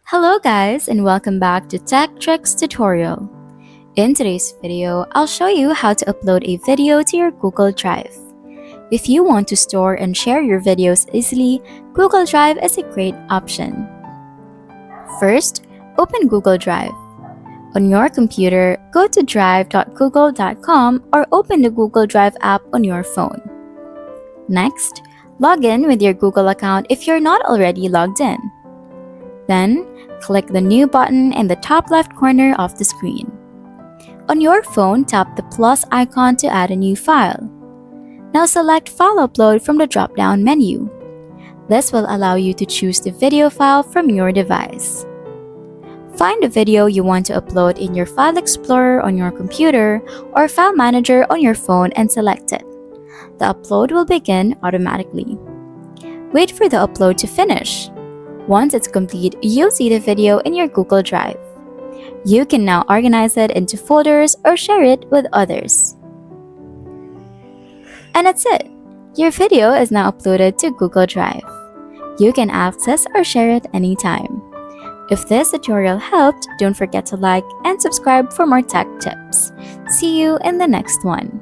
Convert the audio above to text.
Hello guys and welcome back to Tech Tricks tutorial. In today's video, I'll show you how to upload a video to your Google Drive. If you want to store and share your videos easily, Google Drive is a great option. First, open Google Drive. On your computer, go to drive.google.com or open the Google Drive app on your phone. Next, log in with your Google account if you're not already logged in. Then, click the New button in the top left corner of the screen. On your phone, tap the plus icon to add a new file. Now select File Upload from the drop-down menu. This will allow you to choose the video file from your device. Find the video you want to upload in your File Explorer on your computer or File Manager on your phone and select it. The upload will begin automatically. Wait for the upload to finish. Once it's complete, you'll see the video in your Google Drive. You can now organize it into folders or share it with others. And that's it! Your video is now uploaded to Google Drive. You can access or share it anytime. If this tutorial helped, don't forget to like and subscribe for more tech tips. See you in the next one.